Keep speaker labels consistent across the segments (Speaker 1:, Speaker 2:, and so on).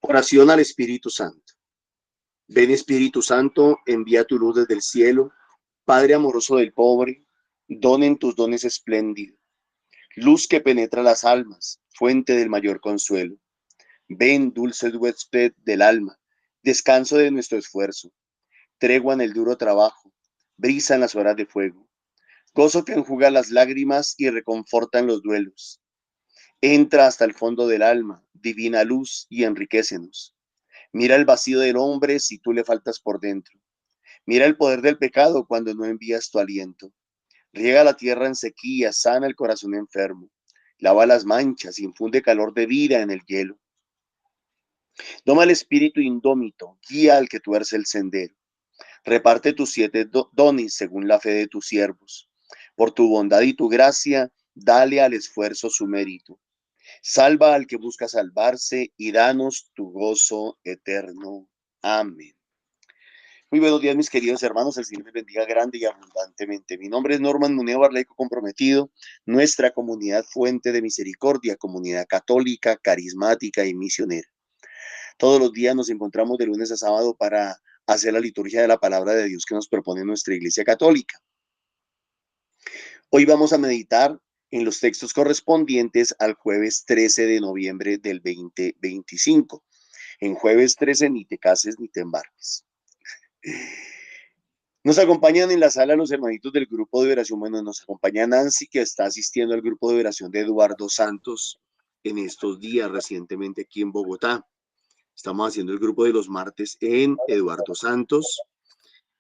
Speaker 1: Oración al Espíritu Santo. Ven Espíritu Santo, envía tu luz desde el cielo, Padre amoroso del pobre, donen tus dones espléndidos, luz que penetra las almas, fuente del mayor consuelo. Ven, dulce huésped del alma, descanso de nuestro esfuerzo, tregua en el duro trabajo, brisa en las horas de fuego, gozo que enjuga las lágrimas y reconforta en los duelos. Entra hasta el fondo del alma, divina luz, y enriquécenos. Mira el vacío del hombre si tú le faltas por dentro. Mira el poder del pecado cuando no envías tu aliento. Riega la tierra en sequía, sana el corazón enfermo. Lava las manchas, infunde calor de vida en el hielo. Toma el espíritu indómito, guía al que tuerce el sendero. Reparte tus 7 dones según la fe de tus siervos. Por tu bondad y tu gracia, dale al esfuerzo su mérito. Salva al que busca salvarse y danos tu gozo eterno. Amén. Muy buenos días, mis queridos hermanos. El Señor les bendiga grande y abundantemente. Mi nombre es Norman Muneo Barleico Comprometido, nuestra comunidad Fuente de Misericordia, comunidad católica, carismática y misionera. Todos los días nos encontramos de lunes a sábado para hacer la liturgia de la palabra de Dios que nos propone nuestra Iglesia Católica. Hoy vamos a meditar en los textos correspondientes al jueves 13 de noviembre del 2025. En jueves 13 ni te cases ni te embarques. Nos acompañan en la sala los hermanitos del grupo de oración. Bueno, nos acompaña Nancy, que está asistiendo al grupo de oración de Eduardo Santos en estos días recientemente aquí en Bogotá. Estamos haciendo el grupo de los martes en Eduardo Santos,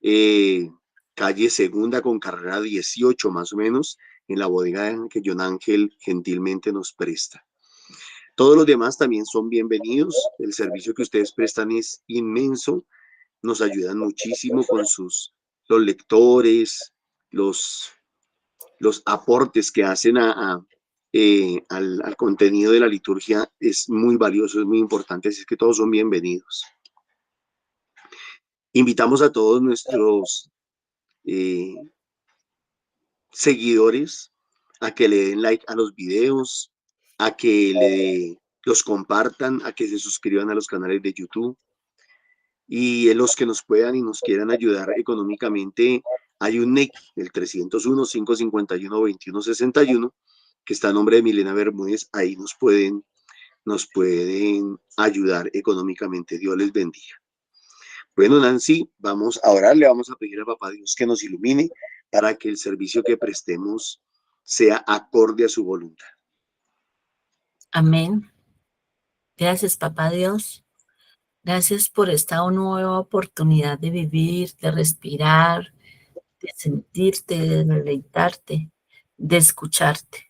Speaker 1: calle Segunda con carrera 18 más o menos, en la bodega que John Ángel gentilmente nos presta. Todos los demás también son bienvenidos. El servicio que ustedes prestan es inmenso. Nos ayudan muchísimo con los lectores, los aportes que hacen al contenido de la liturgia. Es muy valioso, es muy importante, así es que todos son bienvenidos. Invitamos a todos nuestros seguidores a que le den like a los videos, a que los compartan, a que se suscriban a los canales de YouTube. Y en los que nos puedan y nos quieran ayudar económicamente, hay un NEC, el 301-551-2161, que está a nombre de Milena Bermúdez. Ahí nos pueden ayudar económicamente. Dios les bendiga. Bueno, Nancy, vamos a orar, le vamos a pedir a Papá Dios que nos ilumine para que el servicio que prestemos sea acorde a su voluntad.
Speaker 2: Amén. Gracias, Papá Dios. Gracias por esta nueva oportunidad de vivir, de respirar, de sentirte, de deleitarte, de escucharte.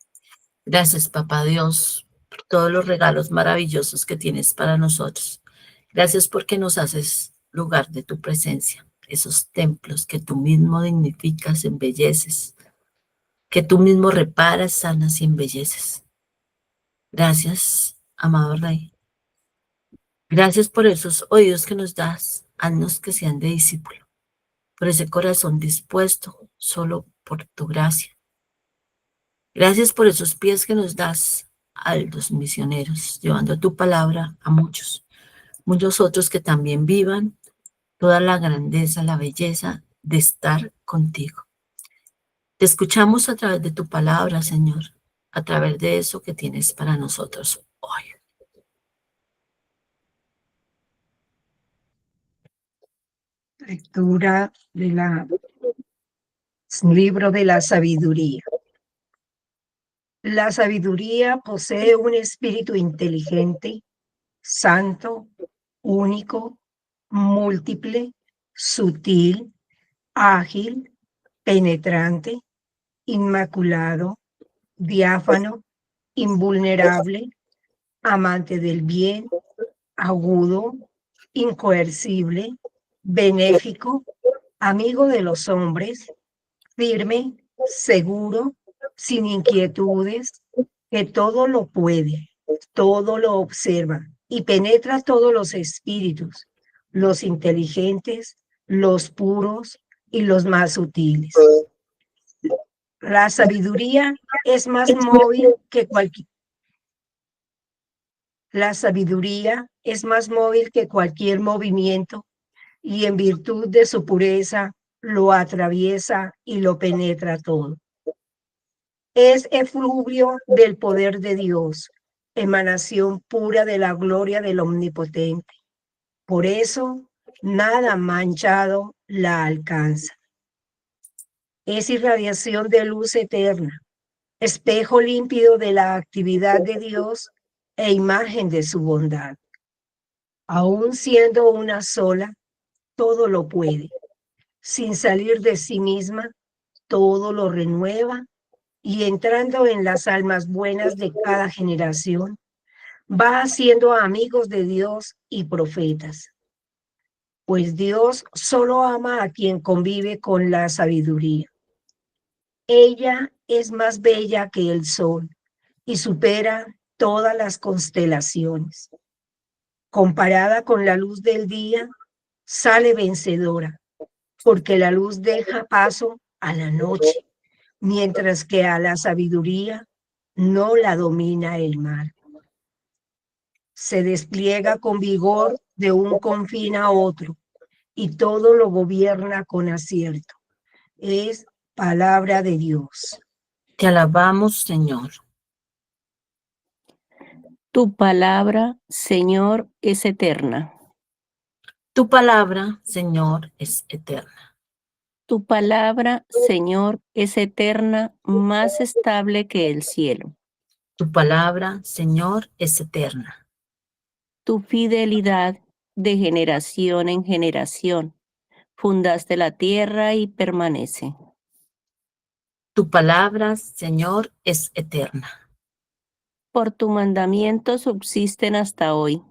Speaker 2: Gracias, Papá Dios, por todos los regalos maravillosos que tienes para nosotros. Gracias porque nos haces lugar de tu presencia, esos templos que tú mismo dignificas, embelleces, que tú mismo reparas, sanas y embelleces. Gracias, amado Rey. Gracias por esos oídos que nos das, haznos que sean de discípulo, por ese corazón dispuesto solo por tu gracia. Gracias por esos pies que nos das a los misioneros, llevando tu palabra a muchos otros que también vivan toda la grandeza, la belleza de estar contigo. Te escuchamos a través de tu palabra, Señor, a través de eso que tienes para nosotros hoy.
Speaker 3: Lectura del libro de la sabiduría. La sabiduría posee un espíritu inteligente, santo, único, múltiple, sutil, ágil, penetrante, inmaculado, diáfano, invulnerable, amante del bien, agudo, incoercible, benéfico, amigo de los hombres, firme, seguro, sin inquietudes, que todo lo puede, todo lo observa y penetra todos los espíritus, los inteligentes, los puros y los más sutiles. La sabiduría es más móvil que cualquier... La sabiduría es más móvil que cualquier movimiento y en virtud de su pureza lo atraviesa y lo penetra todo. Es efluvio del poder de Dios, emanación pura de la gloria del Omnipotente. Por eso, nada manchado la alcanza. Es irradiación de luz eterna, espejo límpido de la actividad de Dios e imagen de su bondad. Aún siendo una sola, todo lo puede. Sin salir de sí misma, todo lo renueva y entrando en las almas buenas de cada generación, va haciendo amigos de Dios y profetas. Pues Dios solo ama a quien convive con la sabiduría. Ella es más bella que el sol y supera todas las constelaciones. Comparada con la luz del día, sale vencedora, porque la luz deja paso a la noche, mientras que a la sabiduría no la domina el mal. Se despliega con vigor de un confín a otro y todo lo gobierna con acierto. Es palabra de Dios.
Speaker 2: Te alabamos, Señor.
Speaker 4: Tu palabra, Señor, es eterna.
Speaker 2: Tu palabra, Señor, es eterna.
Speaker 4: Tu palabra, Señor, es eterna, más estable que el cielo.
Speaker 2: Tu palabra, Señor, es eterna.
Speaker 4: Tu fidelidad de generación en generación. Fundaste la tierra y permanece.
Speaker 2: Tu palabra, Señor, es eterna.
Speaker 4: Por tu mandamiento subsisten hasta hoy,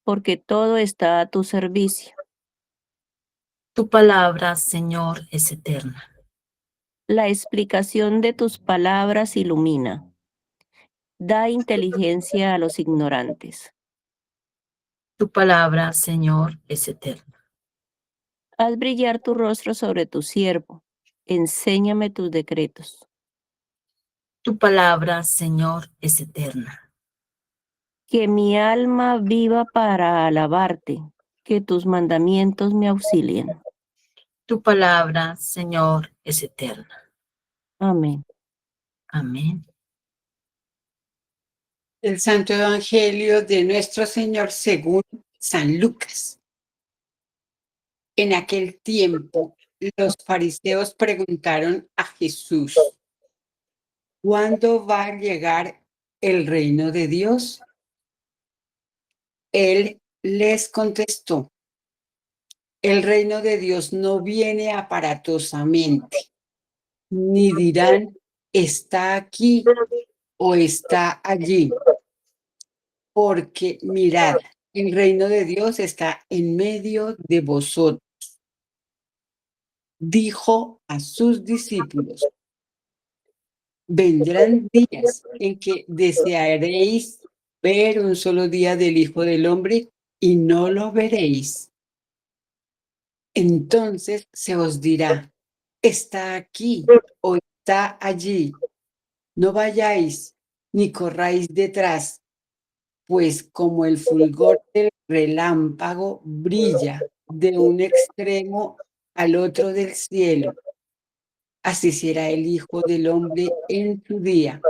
Speaker 4: porque todo está a tu servicio.
Speaker 2: Tu palabra, Señor, es eterna.
Speaker 4: La explicación de tus palabras ilumina. Da inteligencia a los ignorantes.
Speaker 2: Tu palabra, Señor, es eterna.
Speaker 4: Haz brillar tu rostro sobre tu siervo. Enséñame tus decretos.
Speaker 2: Tu palabra, Señor, es eterna.
Speaker 4: Que mi alma viva para alabarte, que tus mandamientos me auxilien.
Speaker 2: Tu palabra, Señor, es eterna.
Speaker 4: Amén.
Speaker 2: Amén.
Speaker 5: El Santo Evangelio de nuestro Señor según San Lucas. En aquel tiempo, los fariseos preguntaron a Jesús, ¿cuándo va a llegar el reino de Dios? Él les contestó, el reino de Dios no viene aparatosamente, ni dirán, está aquí o está allí, porque mirad, el reino de Dios está en medio de vosotros. Dijo a sus discípulos, vendrán días en que desearéis ver un solo día del Hijo del Hombre y no lo veréis. Entonces se os dirá, está aquí o está allí. No vayáis ni corráis detrás, pues como el fulgor del relámpago brilla de un extremo al otro del cielo, así será el Hijo del Hombre en su día.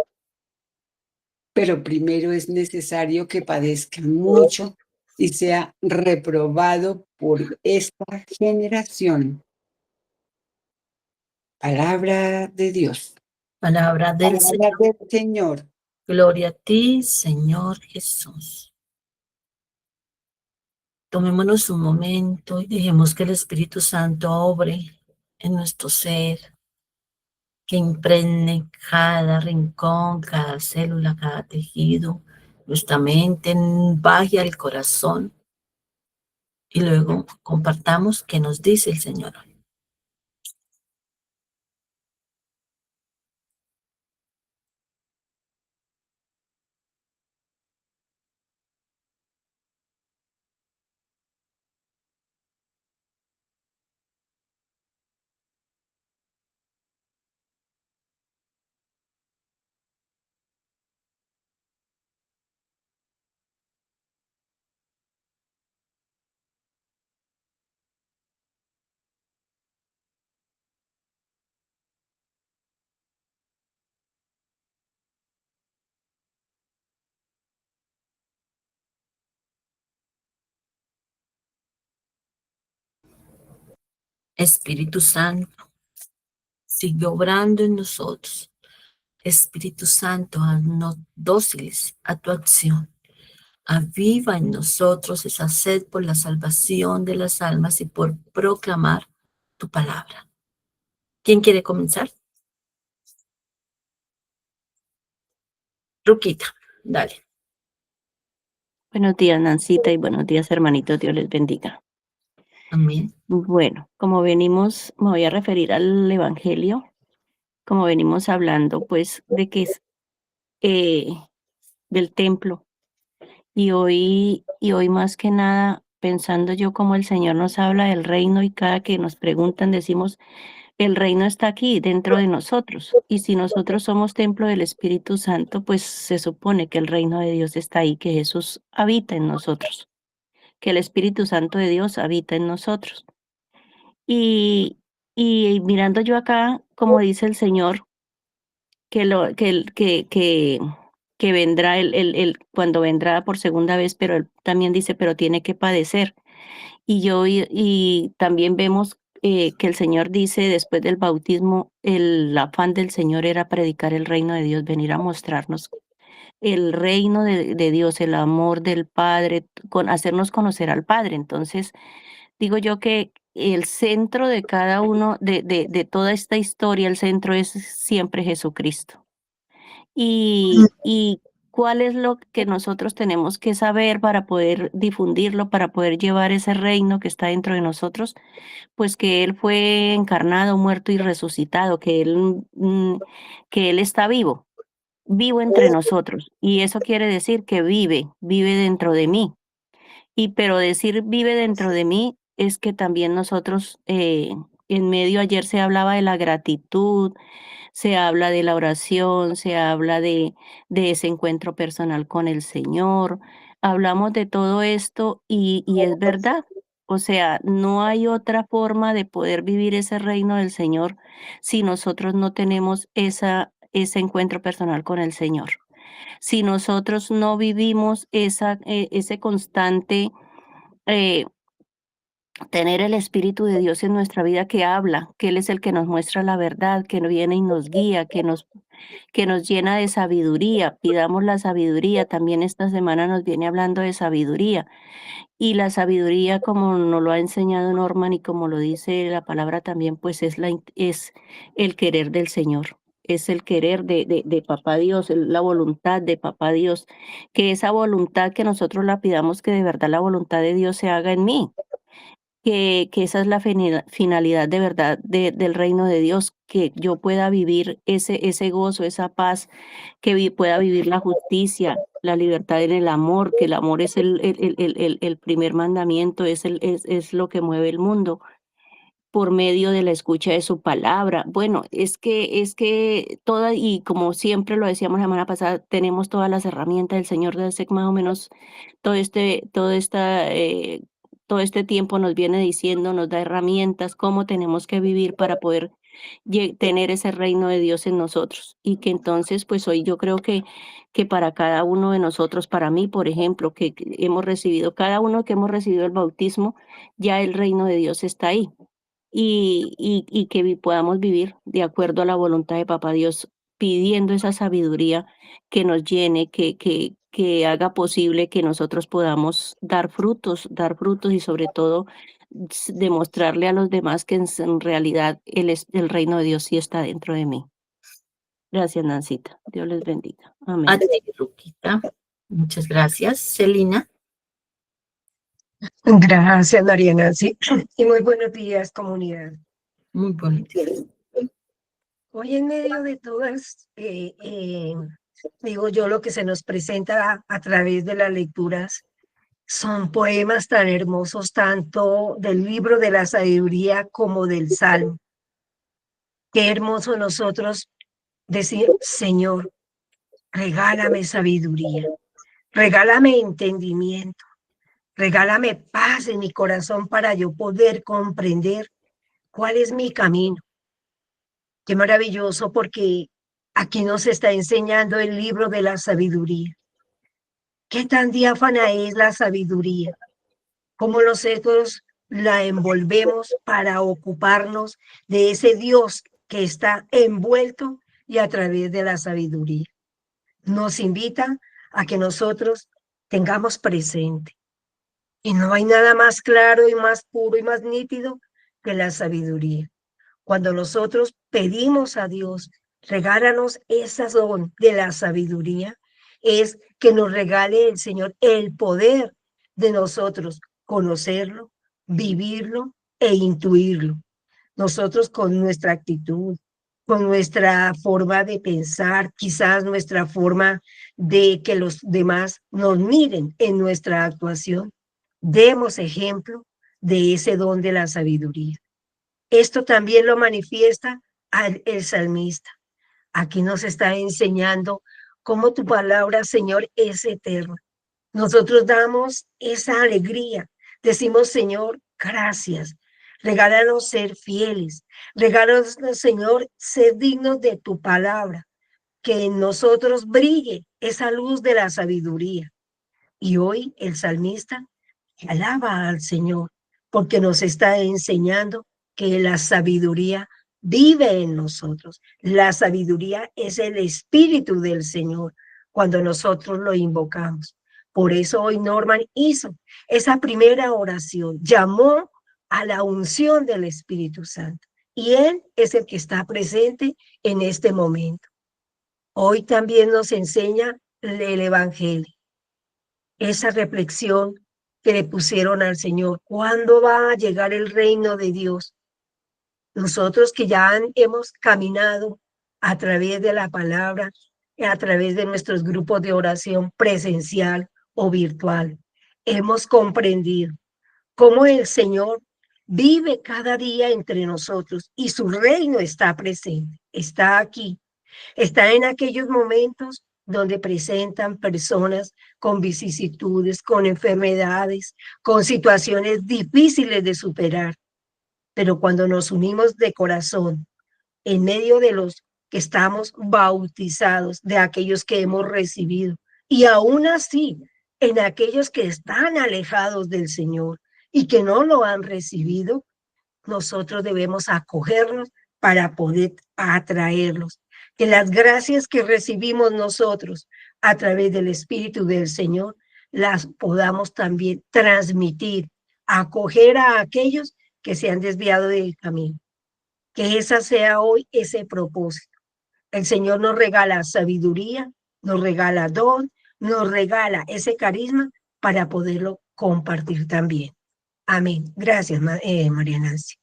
Speaker 5: Pero primero es necesario que padezca mucho y sea reprobado por esta generación. Palabra de Dios.
Speaker 2: Palabra del
Speaker 5: Palabra
Speaker 2: Señor.
Speaker 5: del Señor.
Speaker 2: Gloria a ti, Señor Jesús. Tomémonos un momento y dejemos que el Espíritu Santo obre en nuestro ser, que impregne cada rincón, cada célula, cada tejido, nuestra mente, baje al corazón y luego compartamos qué nos dice el Señor hoy. Espíritu Santo, sigue obrando en nosotros. Espíritu Santo, haznos dóciles a tu acción. Aviva en nosotros esa sed por la salvación de las almas y por proclamar tu palabra. ¿Quién quiere comenzar? Ruquita, dale.
Speaker 4: Buenos días, Nancita, y buenos días, hermanitos. Dios les bendiga.
Speaker 2: Amén.
Speaker 4: Bueno, como venimos, me voy a referir al Evangelio, como venimos hablando, pues, de que es del templo. Y hoy más que nada, pensando yo cómo el Señor nos habla del reino y cada que nos preguntan decimos, el reino está aquí dentro de nosotros. Y si nosotros somos templo del Espíritu Santo, pues se supone que el reino de Dios está ahí, que Jesús habita en nosotros, que el Espíritu Santo de Dios habita en nosotros. Y mirando yo acá, como dice el Señor, que vendrá cuando vendrá por segunda vez, pero él también dice, pero tiene que padecer. Y también vemos que el Señor dice, después del bautismo, el afán del Señor era predicar el reino de Dios, venir a mostrarnos el reino de Dios, el amor del Padre, hacernos conocer al Padre. Entonces, digo yo que el centro de cada uno, de toda esta historia, el centro es siempre Jesucristo. Y cuál es lo que nosotros tenemos que saber para poder difundirlo, para poder llevar ese reino que está dentro de nosotros, pues que Él fue encarnado, muerto y resucitado, que Él está vivo, vivo entre nosotros. Y eso quiere decir que vive dentro de mí. Pero decir vive dentro de mí es que también nosotros, en medio ayer se hablaba de la gratitud, se habla de la oración, se habla de ese encuentro personal con el Señor. Hablamos de todo esto y es verdad. O sea, no hay otra forma de poder vivir ese reino del Señor si nosotros no tenemos ese encuentro personal con el Señor. Si nosotros no vivimos ese constante eh, tener el Espíritu de Dios en nuestra vida que habla, que Él es el que nos muestra la verdad, que viene y nos guía, que nos llena de sabiduría. Pidamos la sabiduría. También esta semana nos viene hablando de sabiduría. Y la sabiduría, como nos lo ha enseñado Norman y como lo dice la palabra también, pues es el querer del Señor. Es el querer de Papá Dios, la voluntad de Papá Dios. Que esa voluntad que nosotros la pidamos, que de verdad la voluntad de Dios se haga en mí. Que esa es la finalidad de verdad del reino de Dios, que yo pueda vivir ese gozo, esa paz, que pueda vivir la justicia, la libertad en el amor, que el amor es el primer mandamiento, es lo que mueve el mundo por medio de la escucha de su palabra. Bueno, es que toda, y como siempre lo decíamos la semana pasada, tenemos todas las herramientas del Señor desde más o menos todo este, todo esta, todo este tiempo nos viene diciendo, nos da herramientas, cómo tenemos que vivir para poder tener ese reino de Dios en nosotros. Y que entonces, pues hoy yo creo que para cada uno de nosotros, para mí, por ejemplo, que hemos recibido, cada uno que hemos recibido el bautismo, ya el reino de Dios está ahí y que podamos vivir de acuerdo a la voluntad de Papá Dios, pidiendo esa sabiduría que nos llene, que haga posible que nosotros podamos dar frutos y sobre todo demostrarle a los demás que en realidad el reino de Dios sí está dentro de mí. Gracias, Nancita. Dios les bendiga. Amén.
Speaker 2: A ti, Ruquita. Muchas gracias. Celina.
Speaker 3: Gracias, María Nancy. Y muy buenos días, comunidad.
Speaker 2: Muy bonito.
Speaker 3: Hoy en medio de todas, digo yo, lo que se nos presenta a través de las lecturas son poemas tan hermosos, tanto del libro de la sabiduría como del Salmo. Qué hermoso nosotros decir, Señor, regálame sabiduría, regálame entendimiento, regálame paz en mi corazón para yo poder comprender cuál es mi camino. Qué maravilloso, porque aquí nos está enseñando el libro de la sabiduría. Qué tan diáfana es la sabiduría, cómo nosotros la envolvemos para ocuparnos de ese Dios que está envuelto y a través de la sabiduría. Nos invita a que nosotros tengamos presente. Y no hay nada más claro y más puro y más nítido que la sabiduría. Cuando nosotros pedimos a Dios, regálanos esa don de la sabiduría, es que nos regale el Señor el poder de nosotros conocerlo, vivirlo e intuirlo. Nosotros con nuestra actitud, con nuestra forma de pensar, quizás nuestra forma de que los demás nos miren en nuestra actuación, demos ejemplo de ese don de la sabiduría. Esto también lo manifiesta el salmista. Aquí nos está enseñando cómo tu palabra, Señor, es eterna. Nosotros damos esa alegría. Decimos, Señor, gracias. Regálanos ser fieles. Regálanos, Señor, ser dignos de tu palabra. Que en nosotros brille esa luz de la sabiduría. Y hoy el salmista alaba al Señor porque nos está enseñando que la sabiduría vive en nosotros. La sabiduría es el espíritu del Señor cuando nosotros lo invocamos. Por eso hoy Norman hizo esa primera oración, llamó a la unción del Espíritu Santo. Y Él es el que está presente en este momento. Hoy también nos enseña el Evangelio, esa reflexión que le pusieron al Señor. ¿Cuándo va a llegar el reino de Dios? Nosotros que ya hemos caminado a través de la palabra, a través de nuestros grupos de oración presencial o virtual, hemos comprendido cómo el Señor vive cada día entre nosotros y su reino está presente, está aquí. Está en aquellos momentos donde presentan personas con vicisitudes, con enfermedades, con situaciones difíciles de superar. Pero cuando nos unimos de corazón, en medio de los que estamos bautizados, de aquellos que hemos recibido, y aún así, en aquellos que están alejados del Señor y que no lo han recibido, nosotros debemos acogerlos para poder atraerlos. Que las gracias que recibimos nosotros a través del Espíritu del Señor las podamos también transmitir, acoger a aquellos que se han desviado del camino. Que esa sea hoy ese propósito. El Señor nos regala sabiduría, nos regala don, nos regala ese carisma para poderlo compartir también. Amén. Gracias, María Nancy.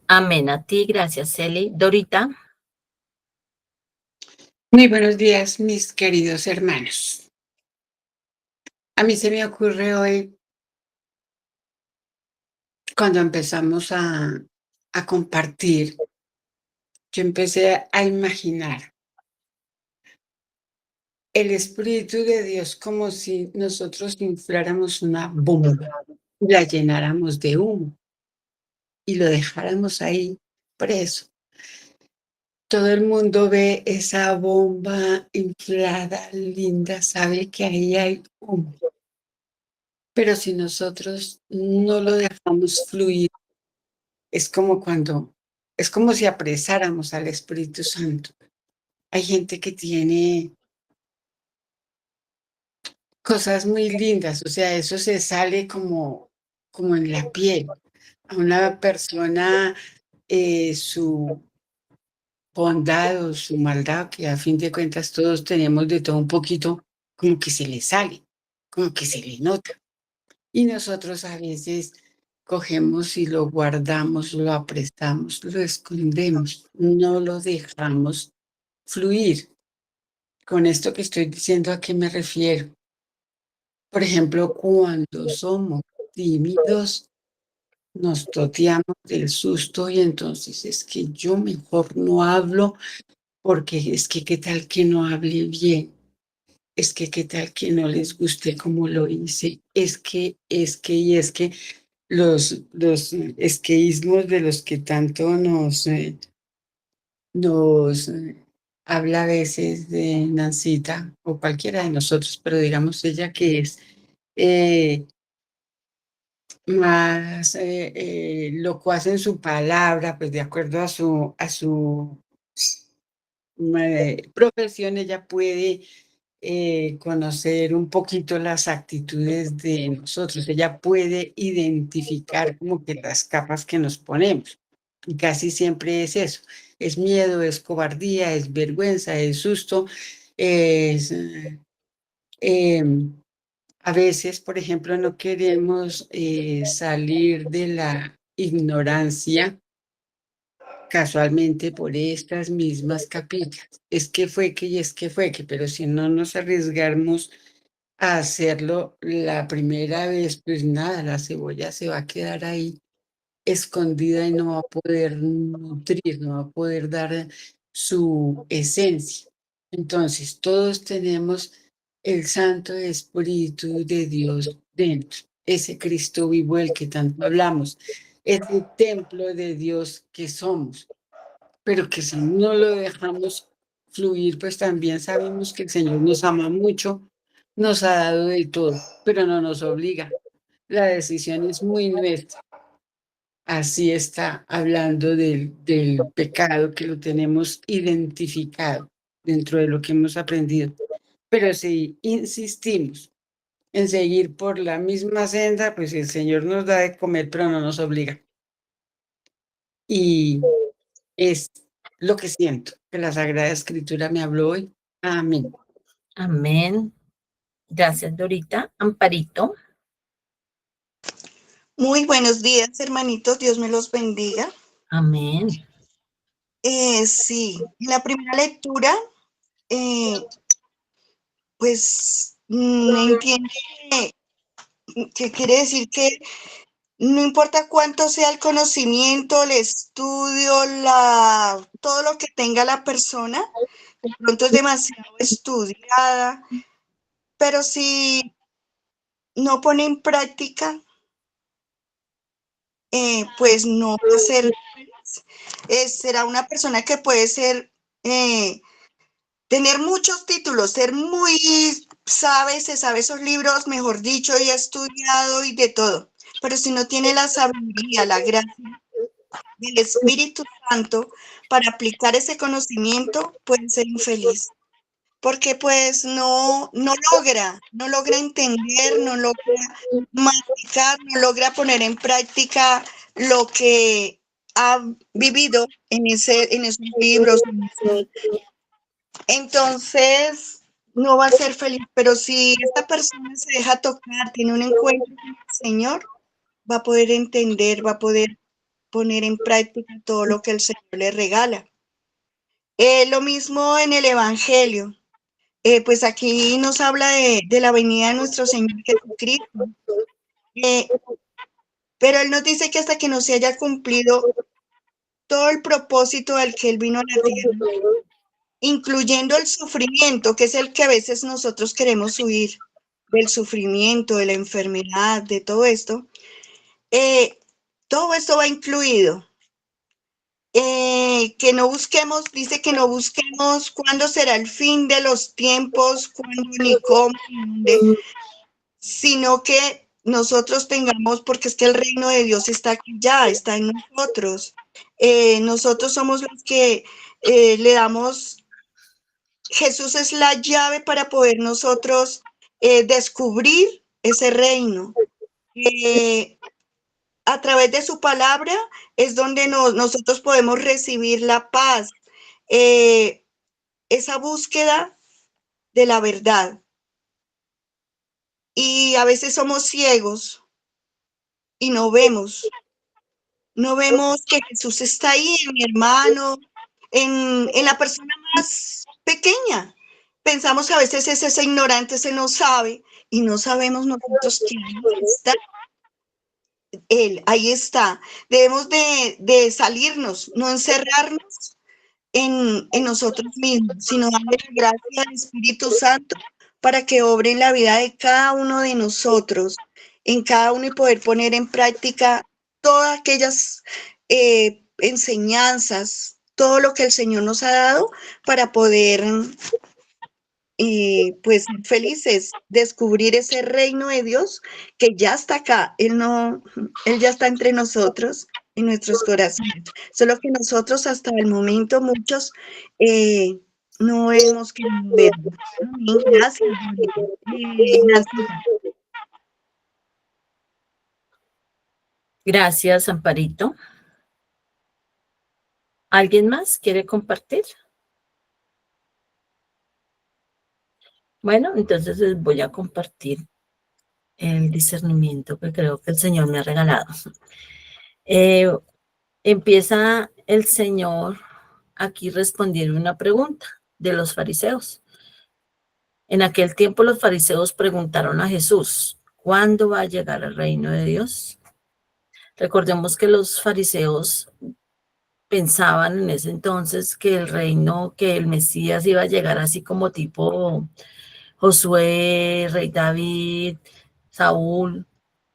Speaker 2: Amén. A ti, gracias, Celi. Dorita.
Speaker 5: Muy buenos días, mis queridos hermanos. A mí se me ocurre hoy, cuando empezamos a compartir, yo empecé a imaginar el Espíritu de Dios como si nosotros infláramos una bomba y la llenáramos de humo y lo dejáramos ahí preso. Todo el mundo ve esa bomba inflada, linda, sabe que ahí hay humo. Pero si nosotros no lo dejamos fluir, es como si apresáramos al Espíritu Santo. Hay gente que tiene cosas muy lindas, o sea, eso se sale como en la piel. A una persona, su bondad o su maldad, que a fin de cuentas todos tenemos de todo un poquito, como que se le sale, como que se le nota. Y nosotros a veces cogemos y lo guardamos, lo apresamos, lo escondemos, no lo dejamos fluir. Con esto que estoy diciendo, ¿a qué me refiero? Por ejemplo, cuando somos tímidos, nos toteamos del susto y entonces es que yo mejor no hablo porque es que qué tal que no hable bien, es que qué tal que no les guste como lo hice, es que los esqueísmos de los que tanto nos habla a veces de Nancita o cualquiera de nosotros, pero digamos ella que es más locuaz en su palabra, pues de acuerdo a su profesión, ella puede conocer un poquito las actitudes de nosotros. Ella puede identificar como que las capas que nos ponemos. Y casi siempre es eso. Es miedo, es cobardía, es vergüenza, es susto, es... a veces, por ejemplo, no queremos salir de la ignorancia casualmente por estas mismas capitas. Es que fue que y es que fue que, pero si no nos arriesgamos a hacerlo la primera vez, pues nada, la cebolla se va a quedar ahí escondida y no va a poder nutrir, no va a poder dar su esencia. Entonces, todos tenemos el Santo Espíritu de Dios dentro, ese Cristo vivo del que tanto hablamos, ese templo de Dios que somos, pero que si no lo dejamos fluir, pues también sabemos que el Señor nos ama mucho, nos ha dado de todo, pero no nos obliga. La decisión es muy nuestra. Así está hablando del pecado que lo tenemos identificado dentro de lo que hemos aprendido. Pero si insistimos en seguir por la misma senda, pues el Señor nos da de comer, pero no nos obliga. Y es lo que siento, que la Sagrada Escritura me habló hoy. Amén.
Speaker 2: Amén. Gracias, Dorita. Amparito.
Speaker 6: Muy buenos días, hermanitos. Dios me los bendiga.
Speaker 2: Amén.
Speaker 6: Sí, en la primera lectura, pues entiende que quiere decir que no importa cuánto sea el conocimiento, el estudio, todo lo que tenga la persona, de pronto es demasiado estudiada, pero si no pone en práctica, pues no va a ser, será una persona que puede ser, tener muchos títulos, ser muy, se sabe esos libros, mejor dicho, y ha estudiado y de todo, pero si no tiene la sabiduría, la gracia del Espíritu Santo para aplicar ese conocimiento, puede ser infeliz. Porque pues no logra entender, no logra masticar, no logra poner en práctica lo que ha vivido en esos libros. Entonces, no va a ser feliz, pero si esta persona se deja tocar, tiene un encuentro con el Señor, va a poder entender, va a poder poner en práctica todo lo que el Señor le regala. Lo mismo en el Evangelio. Pues aquí nos habla de la venida de nuestro Señor Jesucristo. Pero Él nos dice que hasta que no se haya cumplido todo el propósito al que Él vino a la tierra, incluyendo el sufrimiento, que es el que a veces nosotros queremos huir, del sufrimiento, de la enfermedad, de todo esto va incluido. Que no busquemos, dice que no busquemos cuándo será el fin de los tiempos, cuándo ni cómo, ni dónde, sino que nosotros tengamos, porque es que el reino de Dios está aquí ya, está en nosotros. Nosotros somos los que le damos, Jesús es la llave para poder nosotros descubrir ese reino. A través de su palabra es donde nosotros podemos recibir la paz, esa búsqueda de la verdad. Y a veces somos ciegos y no vemos que Jesús está ahí en mi hermano, en la persona más pequeña. Pensamos a veces es ese ignorante, se no sabe, y no sabemos nosotros quién está. Él, ahí está. Debemos de salirnos, no encerrarnos en nosotros mismos, sino darle la gracia al Espíritu Santo para que obre en la vida de cada uno de nosotros, en cada uno y poder poner en práctica todas aquellas enseñanzas, todo lo que el Señor nos ha dado para poder y pues felices, descubrir ese reino de Dios que ya está acá. Él ya está entre nosotros, en nuestros corazones. Solo que nosotros hasta el momento, muchos, no hemos querido verlo. Amén. Gracias, Nancita.
Speaker 2: Gracias, Amparito. ¿Alguien más quiere compartir? Bueno, entonces les voy a compartir el discernimiento que creo que el Señor me ha regalado. Empieza el Señor aquí respondiendo una pregunta de los fariseos. En aquel tiempo los fariseos preguntaron a Jesús, ¿cuándo va a llegar el reino de Dios? Recordemos que los fariseos pensaban en ese entonces que el reino, que el Mesías iba a llegar así como tipo Josué, rey David, Saúl,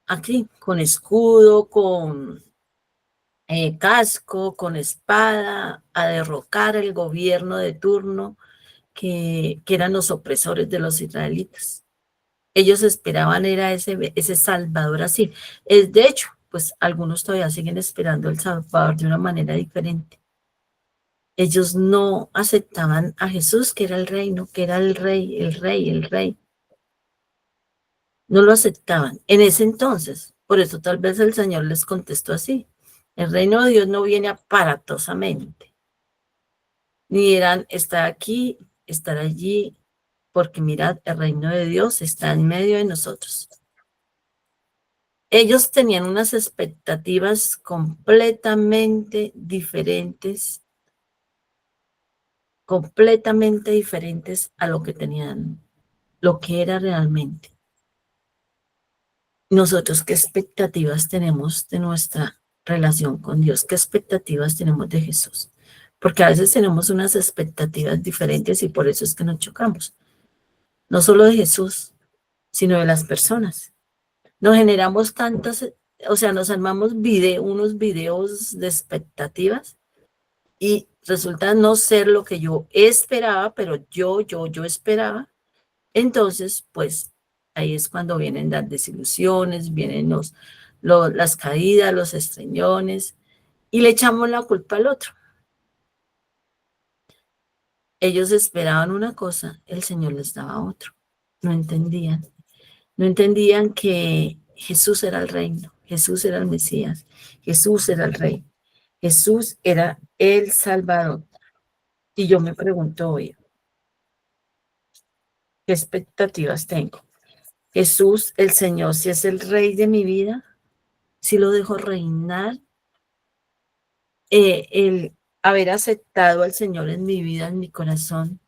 Speaker 2: aquí, con escudo, con casco, con espada, a derrocar el gobierno de turno que eran los opresores de los israelitas. Ellos esperaban era ese Salvador así. De hecho, pues algunos todavía siguen esperando el Salvador de una manera diferente. Ellos no aceptaban a Jesús, que era el reino, que era el rey, el rey, el rey. No lo aceptaban en ese entonces. Por eso tal vez el Señor les contestó así. El reino de Dios no viene aparatosamente. Ni eran estar aquí, estar allí, porque mirad, el reino de Dios está en medio de nosotros. Ellos tenían unas expectativas completamente diferentes a lo que tenían, lo que era realmente. Nosotros, ¿qué expectativas tenemos de nuestra relación con Dios? ¿Qué expectativas tenemos de Jesús? Porque a veces tenemos unas expectativas diferentes y por eso es que nos chocamos. No solo de Jesús, sino de las personas. Nos generamos tantas, o sea, nos armamos unos videos de expectativas y resulta no ser lo que yo esperaba, pero yo esperaba. Entonces, pues, ahí es cuando vienen las desilusiones, vienen las caídas, los estreñones, y le echamos la culpa al otro. Ellos esperaban una cosa, el Señor les daba otro. No entendían que Jesús era el reino, Jesús era el Mesías, Jesús era el Rey, Jesús era el Salvador. Y yo me pregunto hoy, ¿qué expectativas tengo? Jesús, el Señor, si es el Rey de mi vida, si lo dejo reinar, el haber aceptado al Señor en mi vida, en mi corazón,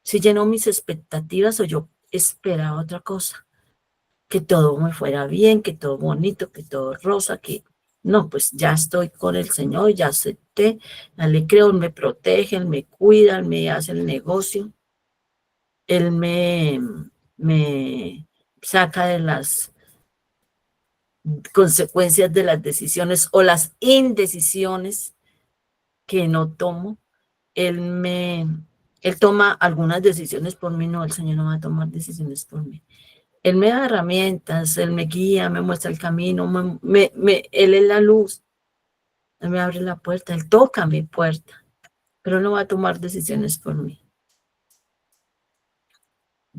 Speaker 2: si llenó mis expectativas o yo esperaba otra cosa, que todo me fuera bien, que todo bonito, que todo rosa, que no, pues ya estoy con el Señor, ya acepté, ya le creo, Él me protege, Él me cuida, Él me hace el negocio, Él me saca de las consecuencias de las decisiones o las indecisiones que no tomo. Él toma algunas decisiones por mí, no, el Señor no va a tomar decisiones por mí. Él me da herramientas, Él me guía, me muestra el camino, Él es la luz, Él me abre la puerta, Él toca mi puerta, pero no va a tomar decisiones por mí.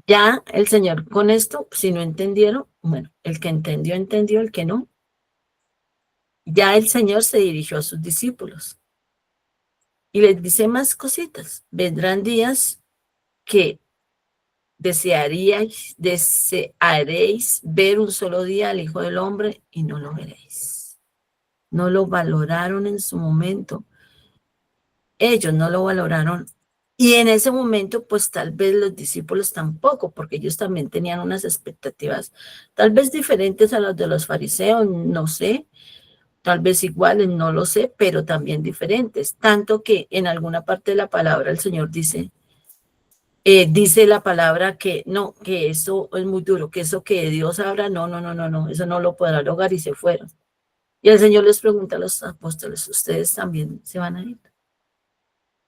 Speaker 2: Ya el Señor con esto, si no entendieron, bueno, el que entendió, entendió, el que no. Ya el Señor se dirigió a sus discípulos y les dice más cositas. Vendrán días que desearéis ver un solo día al Hijo del Hombre y no lo veréis. No lo valoraron en su momento. Ellos no lo valoraron. Y en ese momento, pues tal vez los discípulos tampoco, porque ellos también tenían unas expectativas tal vez diferentes a las de los fariseos, no sé, tal vez iguales, no lo sé, pero también diferentes. Tanto que en alguna parte de la palabra el Señor dice la palabra que no, que eso es muy duro, que eso que Dios abra, no, eso no lo podrá lograr y se fueron. Y el Señor les pregunta a los apóstoles, ¿ustedes también se van a ir?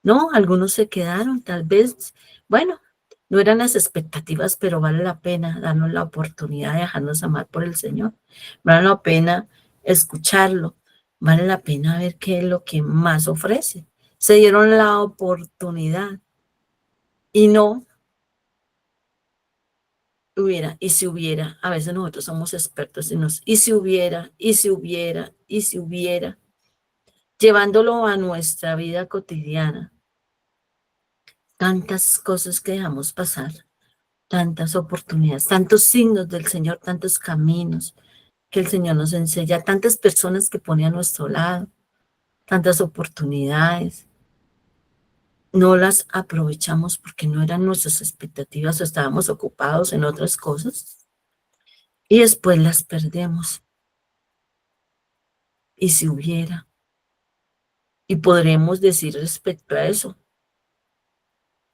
Speaker 2: No, algunos se quedaron, tal vez, bueno, No eran las expectativas, pero vale la pena darnos la oportunidad de dejarnos amar por el Señor. Vale la pena escucharlo. Vale la pena ver qué es lo que más ofrece. Se dieron la oportunidad y no hubiera, y si hubiera, a veces nosotros somos expertos en nos, y si hubiera, y si hubiera, y si hubiera, llevándolo a nuestra vida cotidiana. Tantas cosas que dejamos pasar, tantas oportunidades, tantos signos del Señor, tantos caminos que el Señor nos enseña, tantas personas que pone a nuestro lado, tantas oportunidades. No las aprovechamos porque no eran nuestras expectativas o estábamos ocupados en otras cosas y después las perdemos. Y si hubiera, y podremos decir respecto a eso,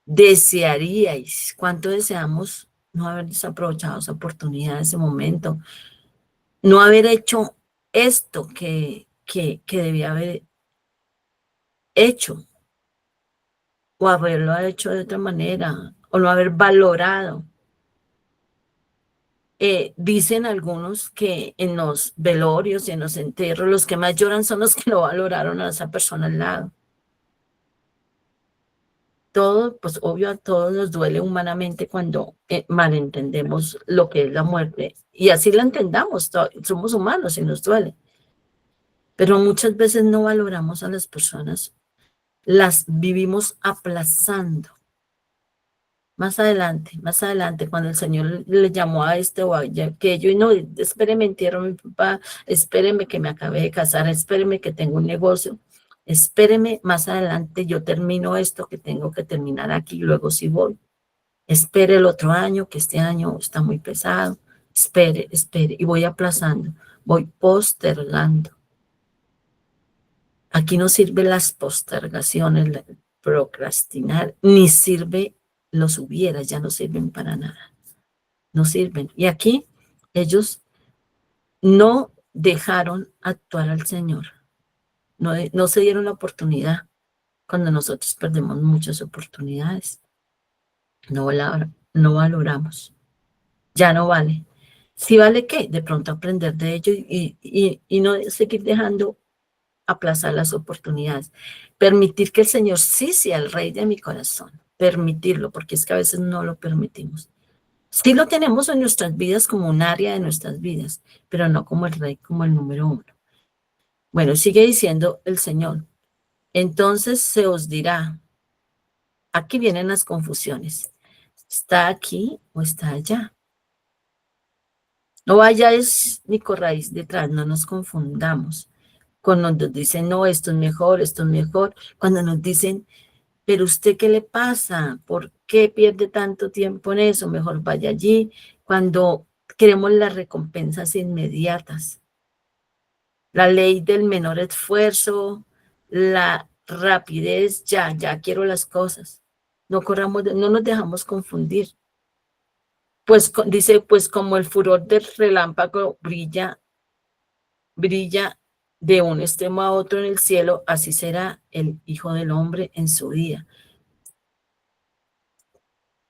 Speaker 2: desearíais, cuánto deseamos no haber desaprovechado esa oportunidad, ese momento, no haber hecho esto que debía haber hecho, o haberlo hecho de otra manera, o no haber valorado. Dicen algunos que en los velorios y en los entierros, los que más lloran son los que no valoraron a esa persona al lado. Todo, pues obvio, a todos nos duele humanamente cuando malentendemos lo que es la muerte. Y así la entendamos, somos humanos y nos duele. Pero muchas veces no valoramos a las personas, las vivimos aplazando. Más adelante, cuando el Señor le llamó a este o a aquello, y no, espéreme, entierro a mi papá, espéreme que me acabé de casar, espéreme que tengo un negocio, espéreme, más adelante yo termino esto que tengo que terminar aquí, luego sí voy. Espere el otro año, que este año está muy pesado, espere, y voy aplazando, voy postergando. Aquí no sirven las postergaciones, procrastinar, ni sirve los hubiera, ya no sirven para nada. No sirven. Y aquí ellos no dejaron actuar al Señor. No se dieron la oportunidad cuando nosotros perdemos muchas oportunidades. No valoramos. Ya no vale. ¿Sí vale qué? De pronto aprender de ello y no seguir dejando aplazar las oportunidades. Permitir que el Señor sí sea el rey de mi corazón. Permitirlo, porque es que a veces no lo permitimos. Sí lo tenemos en nuestras vidas como un área de nuestras vidas, pero no como el rey, como el número uno. Bueno, sigue diciendo el Señor. Entonces se os dirá, aquí vienen las confusiones. ¿Está aquí o está allá? No vayáis ni corráis detrás, no nos confundamos. Cuando nos dicen, no, esto es mejor, cuando nos dicen, pero usted, ¿qué le pasa? ¿Por qué pierde tanto tiempo en eso? Mejor vaya allí. Cuando queremos las recompensas inmediatas, la ley del menor esfuerzo, la rapidez, ya quiero las cosas. No corramos, no nos dejamos confundir. Pues dice, pues como el furor del relámpago brilla de un extremo a otro en el cielo, así será el Hijo del Hombre en su día.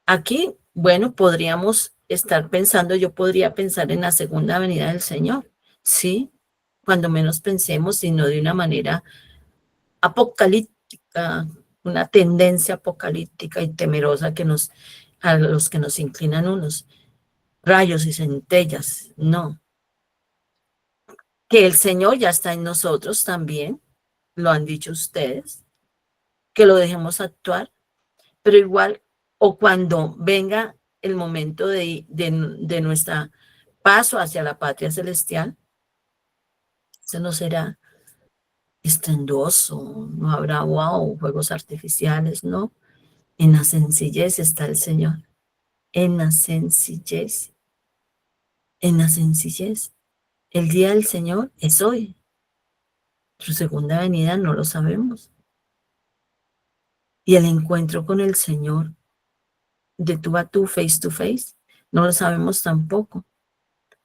Speaker 2: Aquí, bueno, podríamos estar pensando, yo podría pensar en la segunda venida del Señor, ¿sí? Cuando menos pensemos, sino de una manera apocalíptica, una tendencia apocalíptica y temerosa a los que nos inclinan unos rayos y centellas, no. Que el Señor ya está en nosotros también, lo han dicho ustedes, que lo dejemos actuar, pero igual, o cuando venga el momento de nuestro paso hacia la patria celestial, eso no será estruendoso, no habrá wow, juegos artificiales, no. En la sencillez está el Señor, en la sencillez, en la sencillez. El día del Señor es hoy, su segunda venida no lo sabemos. Y el encuentro con el Señor de tú a tú, face to face, no lo sabemos tampoco.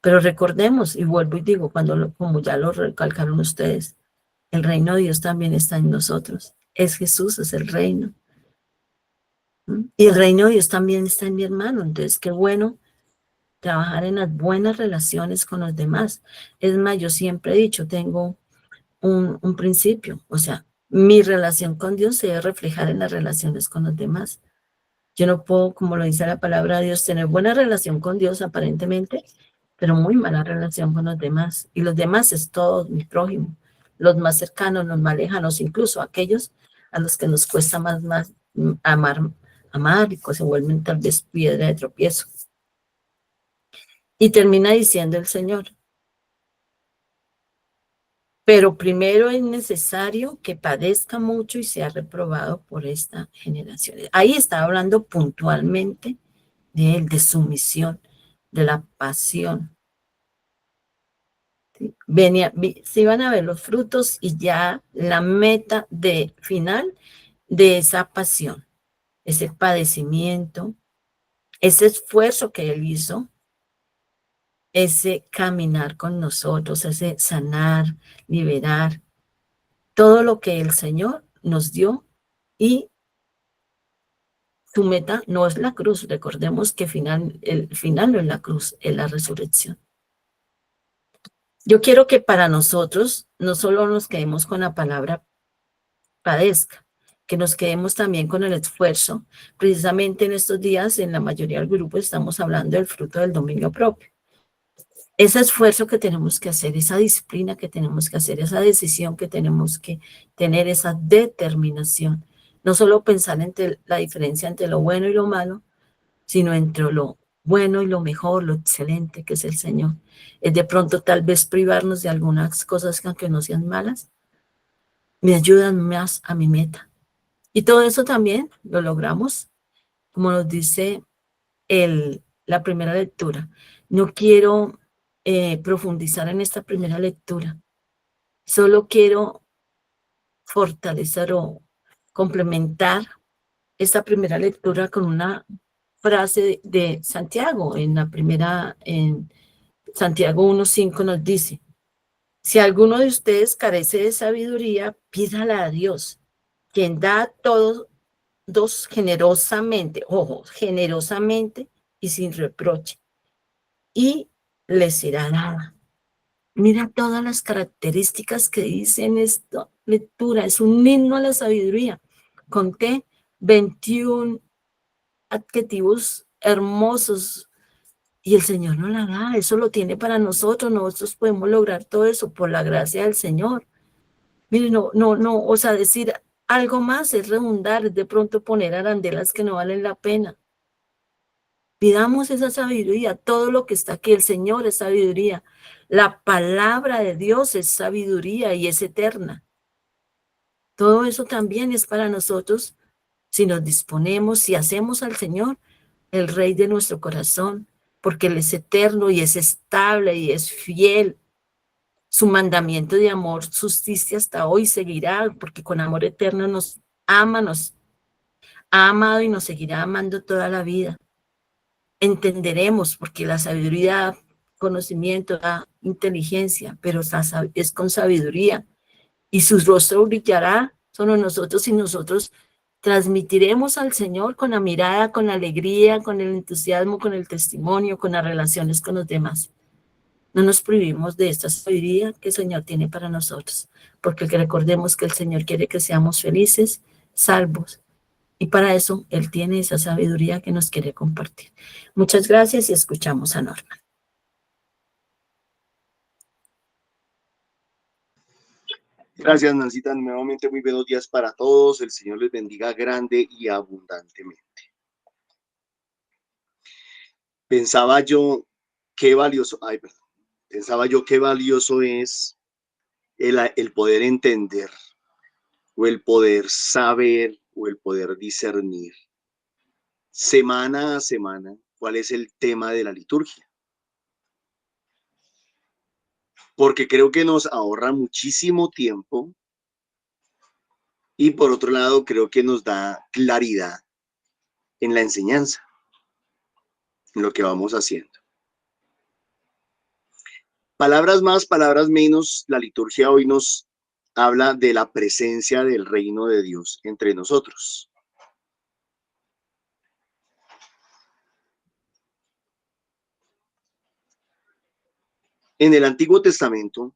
Speaker 2: Pero recordemos, y vuelvo y digo, como ya lo recalcaron ustedes, el reino de Dios también está en nosotros. Es Jesús, es el reino. Y el reino de Dios también está en mi hermano. Entonces, qué bueno trabajar en las buenas relaciones con los demás. Es más, yo siempre he dicho, tengo un principio, o sea, mi relación con Dios se debe reflejar en las relaciones con los demás. Yo no puedo, como lo dice la palabra de Dios, tener buena relación con Dios aparentemente, pero muy mala relación con los demás. Y los demás es todo mi prójimo, los más cercanos, los más lejanos, incluso aquellos a los que nos cuesta más amar y que se vuelven tal vez piedra de tropiezo. Y termina diciendo el Señor, pero primero es necesario que padezca mucho y sea reprobado por esta generación. Ahí está hablando puntualmente de él, de su misión, de la pasión. ¿Sí? Se iban a ver los frutos y ya la meta de final de esa pasión, ese padecimiento, ese esfuerzo que él hizo, ese caminar con nosotros, ese sanar, liberar, todo lo que el Señor nos dio, y su meta no es la cruz. Recordemos que el final no es la cruz, es la resurrección. Yo quiero que para nosotros no solo nos quedemos con la palabra padezca, que nos quedemos también con el esfuerzo. Precisamente en estos días, en la mayoría del grupo, estamos hablando del fruto del dominio propio. Ese esfuerzo que tenemos que hacer, esa disciplina que tenemos que hacer, esa decisión que tenemos que tener, esa determinación. No solo pensar entre la diferencia entre lo bueno y lo malo, sino entre lo bueno y lo mejor, lo excelente que es el Señor. Es de pronto tal vez privarnos de algunas cosas que aunque no sean malas, me ayudan más a mi meta. Y todo eso también lo logramos, como nos dice la primera lectura. No quiero profundizar en esta primera lectura. Solo quiero fortalecer o complementar esta primera lectura con una frase de Santiago. En Santiago 1:5 nos dice: si alguno de ustedes carece de sabiduría, pídala a Dios, quien da a todos generosamente, ojo, generosamente y sin reproche, y les será dada. Mira todas las características que dice en esta lectura. Es un himno a la sabiduría. Conté 21 adjetivos hermosos y el Señor nos la da. Eso lo tiene para nosotros. Nosotros podemos lograr todo eso por la gracia del Señor. Mire, no, o sea, decir algo más es redundar, es de pronto poner arandelas que no valen la pena. Pidamos esa sabiduría, todo lo que está aquí, el Señor es sabiduría. La palabra de Dios es sabiduría y es eterna. Todo eso también es para nosotros si nos disponemos, si hacemos al Señor el Rey de nuestro corazón, porque Él es eterno y es estable y es fiel. Su mandamiento de amor, justicia hasta hoy seguirá, porque con amor eterno nos ama, nos ha amado y nos seguirá amando toda la vida. Entenderemos, porque la sabiduría, conocimiento, da inteligencia, pero es con sabiduría, y su rostro brillará sobre nosotros y nosotros transmitiremos al Señor con la mirada, con la alegría, con el entusiasmo, con el testimonio, con las relaciones con los demás. No nos privimos de esta sabiduría que el Señor tiene para nosotros, porque recordemos que el Señor quiere que seamos felices, salvos, y para eso Él tiene esa sabiduría que nos quiere compartir. Muchas gracias y escuchamos a Norma.
Speaker 1: Gracias, Nancita. Nuevamente, muy buenos días para todos. El Señor les bendiga grande y abundantemente. Pensaba yo qué valioso es el poder entender, o el poder saber, o el poder discernir semana a semana cuál es el tema de la liturgia. Porque creo que nos ahorra muchísimo tiempo y por otro lado creo que nos da claridad en la enseñanza, en lo que vamos haciendo. Palabras más, palabras menos, la liturgia hoy nos habla de la presencia del reino de Dios entre nosotros. En el Antiguo Testamento,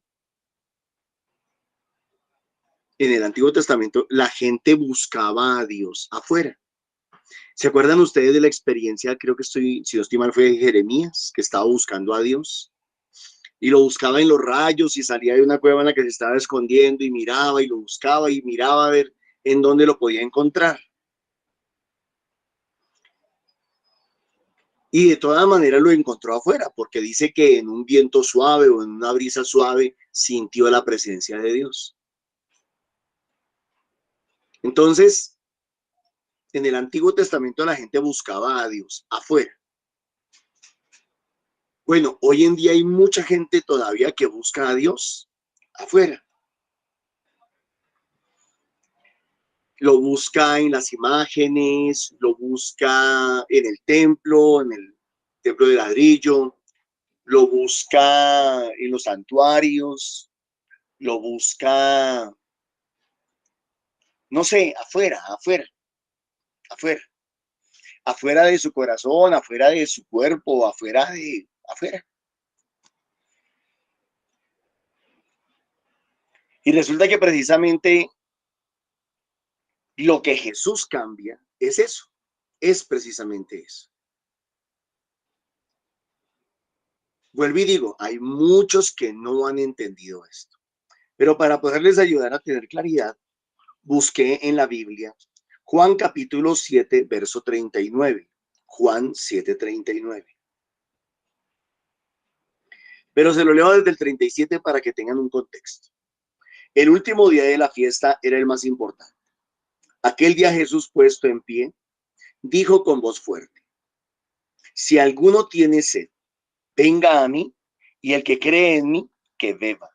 Speaker 1: la gente buscaba a Dios afuera. ¿Se acuerdan ustedes de la experiencia? Creo que si no estoy mal, fue Jeremías, que estaba buscando a Dios y lo buscaba en los rayos y salía de una cueva en la que se estaba escondiendo y miraba y lo buscaba y miraba a ver en dónde lo podía encontrar. Y de todas maneras lo encontró afuera, porque dice que en un viento suave o en una brisa suave sintió la presencia de Dios. Entonces, en el Antiguo Testamento la gente buscaba a Dios afuera. Bueno, hoy en día hay mucha gente todavía que busca a Dios afuera. Lo busca en las imágenes, lo busca en el templo de ladrillo, lo busca en los santuarios, lo busca, no sé, afuera de su corazón, afuera de su cuerpo, afuera. Y resulta que precisamente lo que Jesús cambia es eso, es precisamente eso. Vuelvo y digo, hay muchos que no han entendido esto, pero para poderles ayudar a tener claridad, busqué en la Biblia Juan capítulo 7, verso 39. Juan 7, 39. Pero se lo leo desde el 37 para que tengan un contexto. El último día de la fiesta era el más importante. Aquel día Jesús, puesto en pie, dijo con voz fuerte: si alguno tiene sed, venga a mí, y el que cree en mí, que beba.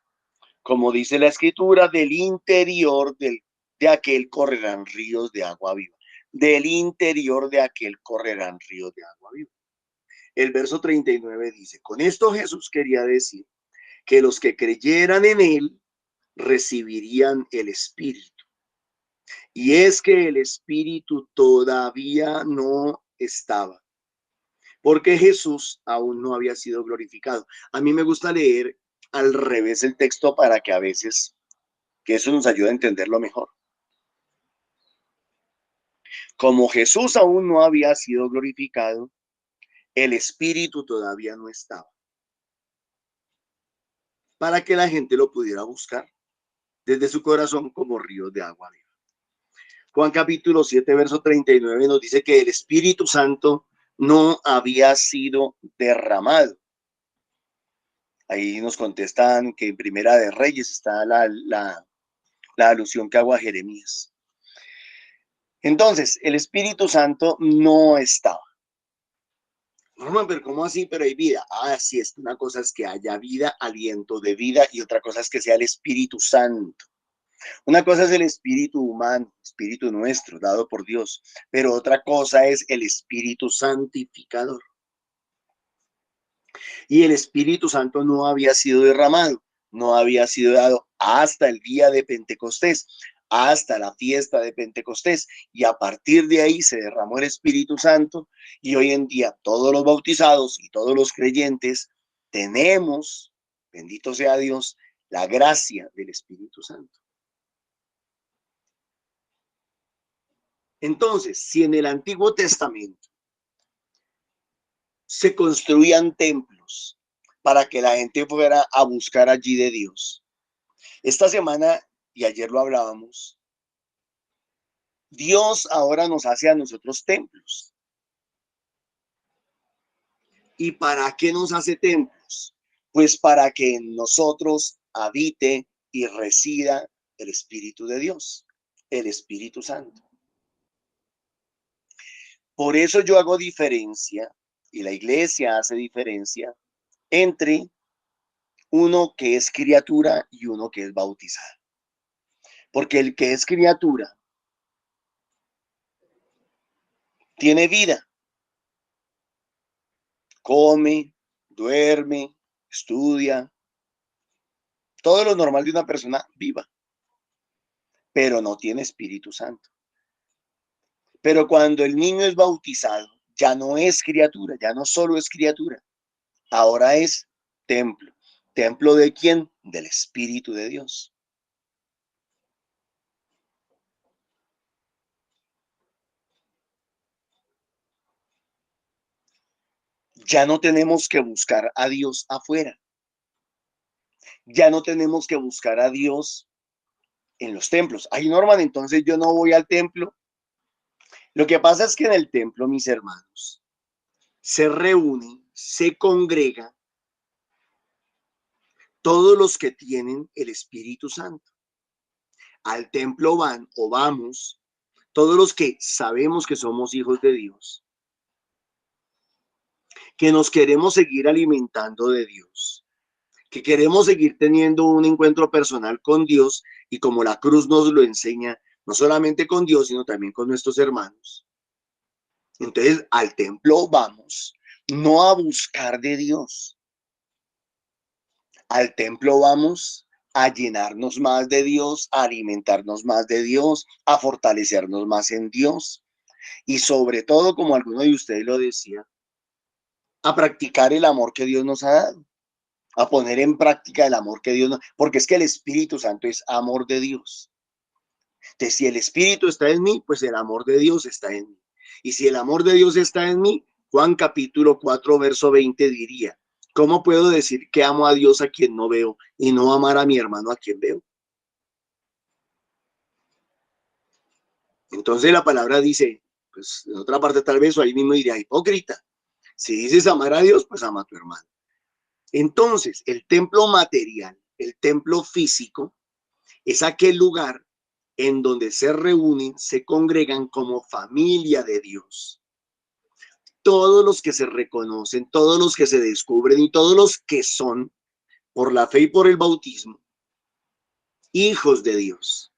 Speaker 1: Como dice la escritura, del interior de aquel correrán ríos de agua viva. Del interior de aquel correrán ríos de agua viva. El verso 39 dice: con esto Jesús quería decir que los que creyeran en él recibirían el Espíritu. Y es que el Espíritu todavía no estaba, porque Jesús aún no había sido glorificado. A mí me gusta leer al revés el texto para que a veces, que eso nos ayude a entenderlo mejor. Como Jesús aún no había sido glorificado, el Espíritu todavía no estaba, para que la gente lo pudiera buscar desde su corazón como ríos de agua viva. Juan capítulo 7, verso 39 nos dice que el Espíritu Santo no había sido derramado. Ahí nos contestan que en Primera de Reyes está la alusión que hago a Jeremías. Entonces, el Espíritu Santo no estaba. Norman, pero ¿cómo así? Pero hay vida. Ah, sí, es una cosa es que haya vida, aliento de vida, y otra cosa es que sea el Espíritu Santo. Una cosa es el espíritu humano, espíritu nuestro, dado por Dios, pero otra cosa es el Espíritu Santificador. Y el Espíritu Santo no había sido derramado, no había sido dado hasta el día de Pentecostés, hasta la fiesta de Pentecostés, y a partir de ahí se derramó el Espíritu Santo, y hoy en día todos los bautizados y todos los creyentes tenemos, bendito sea Dios, la gracia del Espíritu Santo. Entonces, si en el Antiguo Testamento se construían templos para que la gente fuera a buscar allí de Dios, esta semana, y ayer lo hablábamos, Dios ahora nos hace a nosotros templos. ¿Y para qué nos hace templos? Pues para que en nosotros habite y resida el Espíritu de Dios, el Espíritu Santo. Por eso yo hago diferencia, y la iglesia hace diferencia, entre uno que es criatura y uno que es bautizado. Porque el que es criatura tiene vida, come, duerme, estudia, todo lo normal de una persona viva, pero no tiene Espíritu Santo. Pero cuando el niño es bautizado, ya no es criatura, ya no solo es criatura, ahora es templo. ¿Templo de quién? Del Espíritu de Dios. Ya no tenemos que buscar a Dios afuera. Ya no tenemos que buscar a Dios en los templos. Ay, Norman, entonces yo no voy al templo. Lo que pasa es que en el templo, mis hermanos, se reúnen, se congregan todos los que tienen el Espíritu Santo. Al templo van o vamos todos los que sabemos que somos hijos de Dios, que nos queremos seguir alimentando de Dios, que queremos seguir teniendo un encuentro personal con Dios y como la cruz nos lo enseña, no solamente con Dios, sino también con nuestros hermanos. Entonces, al templo vamos, no a buscar de Dios. Al templo vamos a llenarnos más de Dios, a alimentarnos más de Dios, a fortalecernos más en Dios. Y sobre todo, como alguno de ustedes lo decía, a practicar el amor que Dios nos ha dado, a poner en práctica el amor que Dios nos... Porque es que el Espíritu Santo es amor de Dios. Entonces, si el Espíritu está en mí, pues el amor de Dios está en mí. Y si el amor de Dios está en mí, Juan capítulo 4, verso 20 diría, ¿cómo puedo decir que amo a Dios a quien no veo y no amar a mi hermano a quien veo? Entonces la palabra dice, pues en otra parte tal vez, o ahí mismo diría, hipócrita. Si dices amar a Dios, pues ama a tu hermano. Entonces, el templo material, el templo físico, es aquel lugar en donde se reúnen, se congregan como familia de Dios. Todos los que se reconocen, todos los que se descubren y todos los que son, por la fe y por el bautismo, hijos de Dios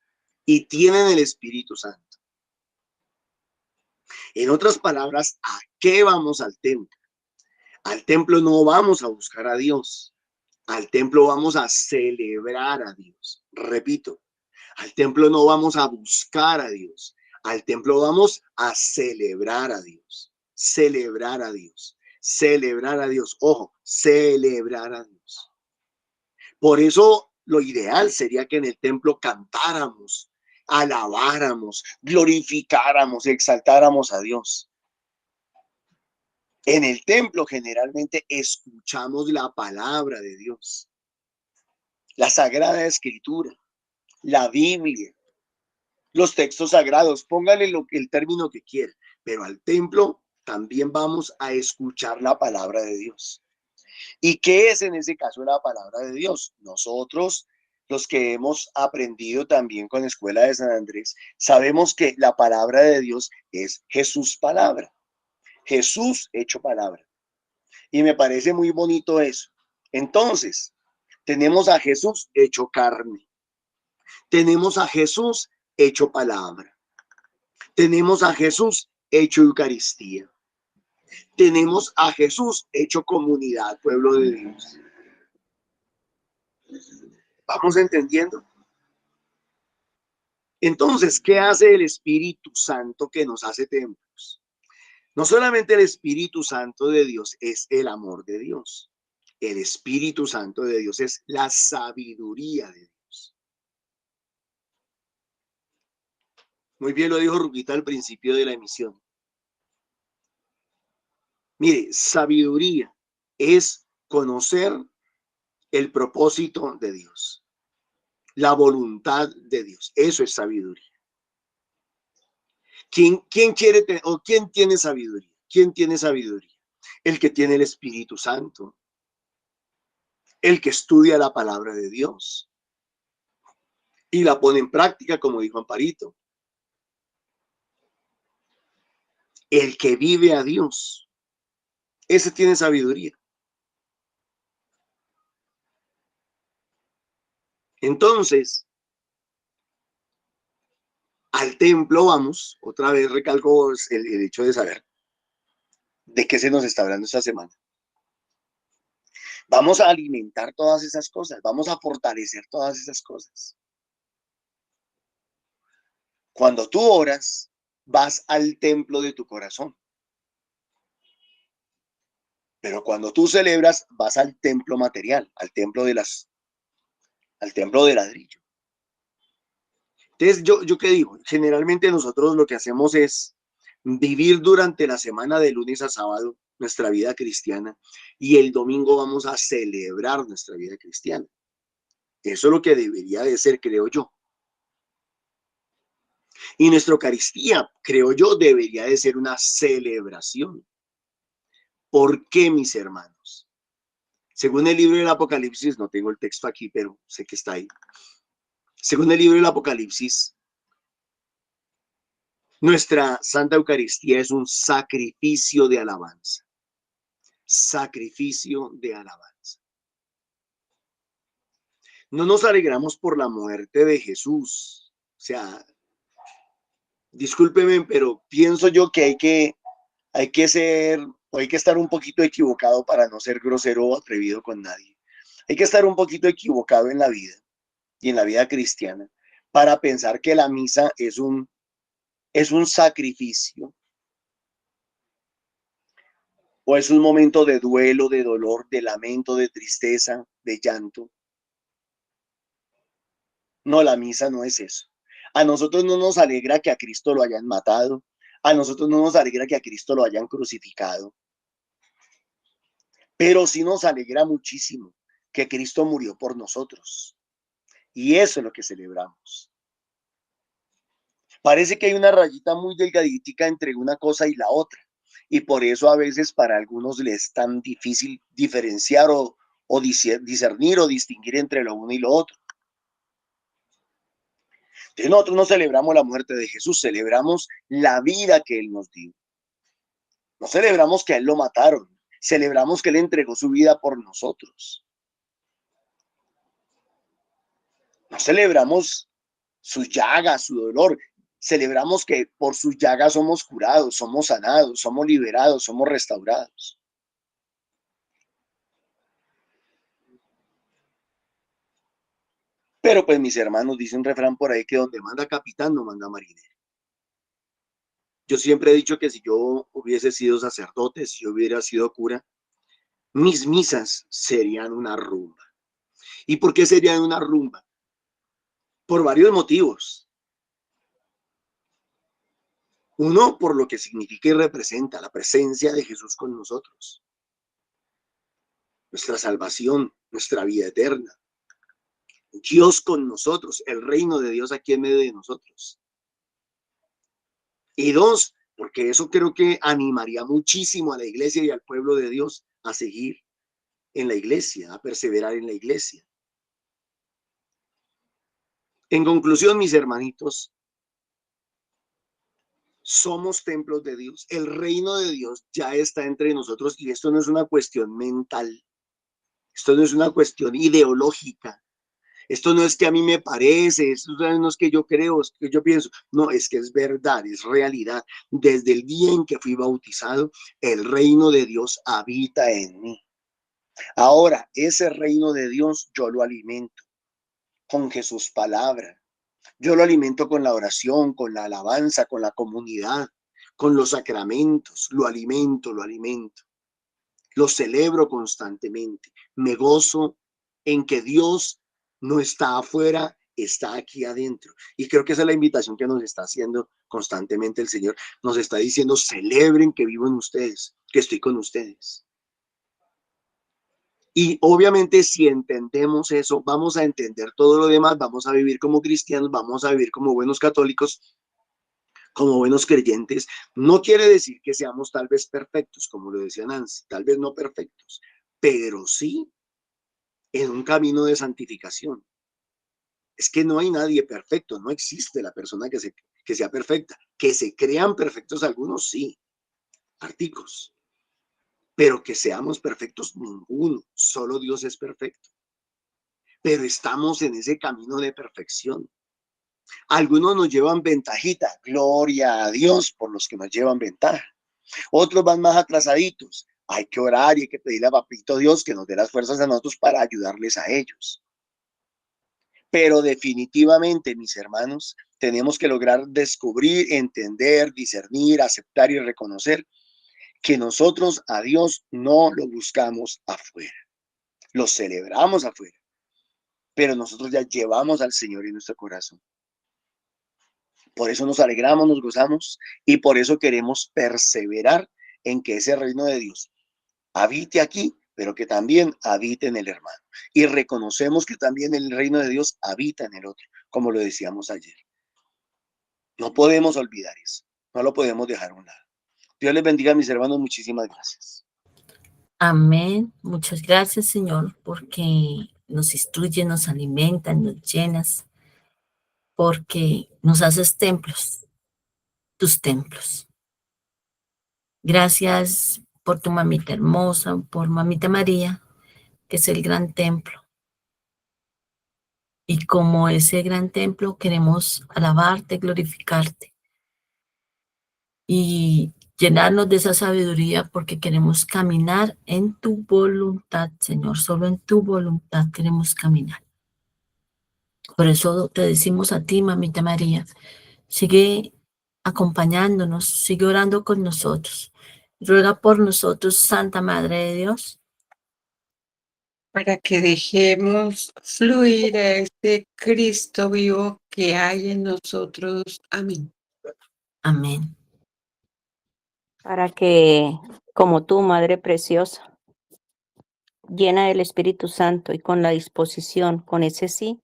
Speaker 1: y tienen el Espíritu Santo. En otras palabras, ¿a qué vamos al templo? Al templo no vamos a buscar a Dios. Al templo vamos a celebrar a Dios. Repito, al templo no vamos a buscar a Dios. Al templo vamos a celebrar a Dios. Celebrar a Dios. Celebrar a Dios. Ojo, celebrar a Dios. Por eso lo ideal sería que en el templo cantáramos, alabáramos, glorificáramos, exaltáramos a Dios. En el templo generalmente escuchamos la palabra de Dios, la Sagrada Escritura, la Biblia, los textos sagrados, póngale el término que quiera, pero al templo también vamos a escuchar la palabra de Dios. ¿Y qué es en ese caso la palabra de Dios? Nosotros, los que hemos aprendido también con Escuela de San Andrés, sabemos que la palabra de Dios es Jesús palabra, Jesús hecho palabra. Y me parece muy bonito eso. Entonces, tenemos a Jesús hecho carne. Tenemos a Jesús hecho palabra. Tenemos a Jesús hecho Eucaristía. Tenemos a Jesús hecho comunidad, pueblo de Dios. ¿Vamos entendiendo? Entonces, ¿qué hace el Espíritu Santo que nos hace templos? No solamente el Espíritu Santo de Dios es el amor de Dios. El Espíritu Santo de Dios es la sabiduría de Dios. Muy bien lo dijo Ruquita al principio de la emisión. Mire, sabiduría es conocer el propósito de Dios, la voluntad de Dios. Eso es sabiduría. ¿Quién quiere o quién tiene sabiduría? ¿Quién tiene sabiduría? El que tiene el Espíritu Santo, el que estudia la palabra de Dios y la pone en práctica, como dijo Amparito. El que vive a Dios, ese tiene sabiduría. Entonces, al templo vamos, otra vez recalco el hecho de saber de qué se nos está hablando esta semana. Vamos a alimentar todas esas cosas, vamos a fortalecer todas esas cosas. Cuando tú oras, vas al templo de tu corazón. Pero cuando tú celebras, vas al templo material, al templo de ladrillo. Entonces, ¿yo qué digo? Generalmente nosotros lo que hacemos es vivir durante la semana de lunes a sábado nuestra vida cristiana y el domingo vamos a celebrar nuestra vida cristiana. Eso es lo que debería de ser, creo yo. Y nuestra Eucaristía, creo yo, debería de ser una celebración. ¿Por qué, mis hermanos? Según el libro del Apocalipsis, no tengo el texto aquí, pero sé que está ahí. Según el libro del Apocalipsis, nuestra Santa Eucaristía es un sacrificio de alabanza. Sacrificio de alabanza. No nos alegramos por la muerte de Jesús. O sea, discúlpeme, pero pienso yo que hay que ser, o hay que estar un poquito equivocado para no ser grosero o atrevido con nadie. Hay que estar un poquito equivocado en la vida y en la vida cristiana para pensar que la misa es un sacrificio o es un momento de duelo, de dolor, de lamento, de tristeza, de llanto. No, la misa no es eso. A nosotros no nos alegra que a Cristo lo hayan matado. A nosotros no nos alegra que a Cristo lo hayan crucificado. Pero sí nos alegra muchísimo que Cristo murió por nosotros. Y eso es lo que celebramos. Parece que hay una rayita muy delgadita entre una cosa y la otra. Y por eso a veces para algunos les es tan difícil diferenciar o discernir o distinguir entre lo uno y lo otro. Entonces nosotros no celebramos la muerte de Jesús, celebramos la vida que Él nos dio. No celebramos que a Él lo mataron, celebramos que Él entregó su vida por nosotros. No celebramos sus llagas, su dolor. Celebramos que por sus llagas somos curados, somos sanados, somos liberados, somos restaurados. Pero pues mis hermanos, dice un refrán por ahí que donde manda capitán no manda marinero. Yo siempre he dicho que si yo hubiese sido sacerdote, si yo hubiera sido cura, mis misas serían una rumba. ¿Y por qué serían una rumba? Por varios motivos. Uno, por lo que significa y representa la presencia de Jesús con nosotros. Nuestra salvación, nuestra vida eterna. Dios con nosotros, el reino de Dios aquí en medio de nosotros. Y dos, porque eso creo que animaría muchísimo a la iglesia y al pueblo de Dios a seguir en la iglesia, a perseverar en la iglesia. En conclusión, mis hermanitos, somos templos de Dios. El reino de Dios ya está entre nosotros y esto no es una cuestión mental. Esto no es una cuestión ideológica. Esto no es que a mí me parece, esto no es que yo creo, es que yo pienso. No, es que es verdad, es realidad. Desde el día en que fui bautizado, el reino de Dios habita en mí. Ahora, ese reino de Dios yo lo alimento con Jesús palabra. Yo lo alimento con la oración, con la alabanza, con la comunidad, con los sacramentos. Lo alimento, lo alimento. Lo celebro constantemente. Me gozo en que Dios no está afuera, está aquí adentro. Y creo que esa es la invitación que nos está haciendo constantemente el Señor. Nos está diciendo, celebren que vivo en ustedes, que estoy con ustedes. Y obviamente si entendemos eso, vamos a entender todo lo demás, vamos a vivir como cristianos, vamos a vivir como buenos católicos, como buenos creyentes. No quiere decir que seamos tal vez perfectos, como lo decía Nancy, tal vez no perfectos, pero sí en un camino de santificación. Es que no hay nadie perfecto, no existe la persona que sea perfecta. Que se crean perfectos algunos, sí, articos. Pero que seamos perfectos, ninguno. Solo Dios es perfecto. Pero estamos en ese camino de perfección. Algunos nos llevan ventajita, gloria a Dios por los que nos llevan ventaja. Otros van más atrasaditos. Hay que orar y hay que pedirle a Papito Dios que nos dé las fuerzas a nosotros para ayudarles a ellos. Pero definitivamente, mis hermanos, tenemos que lograr descubrir, entender, discernir, aceptar y reconocer que nosotros a Dios no lo buscamos afuera, lo celebramos afuera, pero nosotros ya llevamos al Señor en nuestro corazón. Por eso nos alegramos, nos gozamos y por eso queremos perseverar en que ese reino de Dios habite aquí, pero que también habite en el hermano. Y reconocemos que también el reino de Dios habita en el otro, como lo decíamos ayer. No podemos olvidar eso, no lo podemos dejar a un lado. Dios les bendiga, mis hermanos, muchísimas gracias.
Speaker 2: Amén. Muchas gracias, Señor, porque nos instruyes, nos alimentas, nos llenas, porque nos haces templos, tus templos. Gracias por tu mamita hermosa, por mamita María, que es el gran templo. Y como ese gran templo queremos alabarte, glorificarte y llenarnos de esa sabiduría porque queremos caminar en tu voluntad, Señor. Solo en tu voluntad queremos caminar. Por eso te decimos a ti, mamita María, sigue acompañándonos, sigue orando con nosotros. Ruega por nosotros, Santa Madre de Dios,
Speaker 5: para que dejemos fluir a este Cristo vivo que hay en nosotros. Amén.
Speaker 2: amén.
Speaker 4: Para que, como tú, Madre Preciosa, llena del Espíritu Santo y con la disposición, con ese sí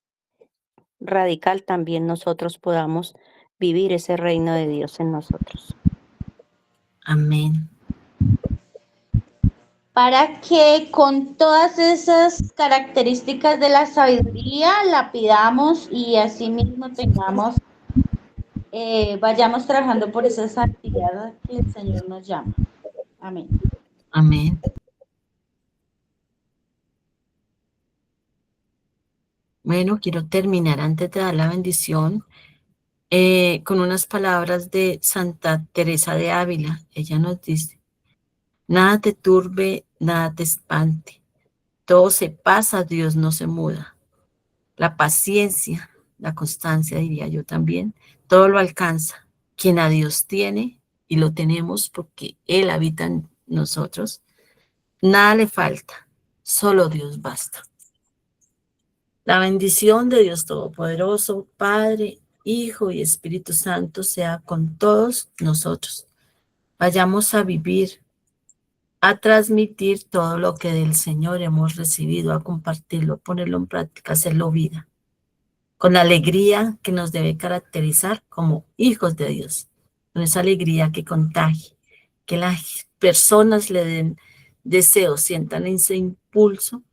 Speaker 4: radical, también nosotros podamos vivir ese reino de Dios en nosotros.
Speaker 2: Amén.
Speaker 7: Para que con todas esas características de la sabiduría la pidamos y asimismo tengamos, vayamos trabajando por esa santidad que el Señor nos llama. Amén.
Speaker 2: Amén. Bueno, quiero terminar antes de dar la bendición con unas palabras de Santa Teresa de Ávila. Ella nos dice: nada te turbe, nada te espante. Todo se pasa, Dios no se muda. La paciencia, la constancia, diría yo también, todo lo alcanza. Quien a Dios tiene, y lo tenemos porque Él habita en nosotros, nada le falta, solo Dios basta. La bendición de Dios Todopoderoso, Padre, Hijo y Espíritu Santo sea con todos nosotros. Vayamos a vivir, a transmitir todo lo que del Señor hemos recibido, a compartirlo, a ponerlo en práctica, a hacerlo vida, con la alegría que nos debe caracterizar como hijos de Dios, con esa alegría que contagie, que las personas le den deseo, sientan ese impulso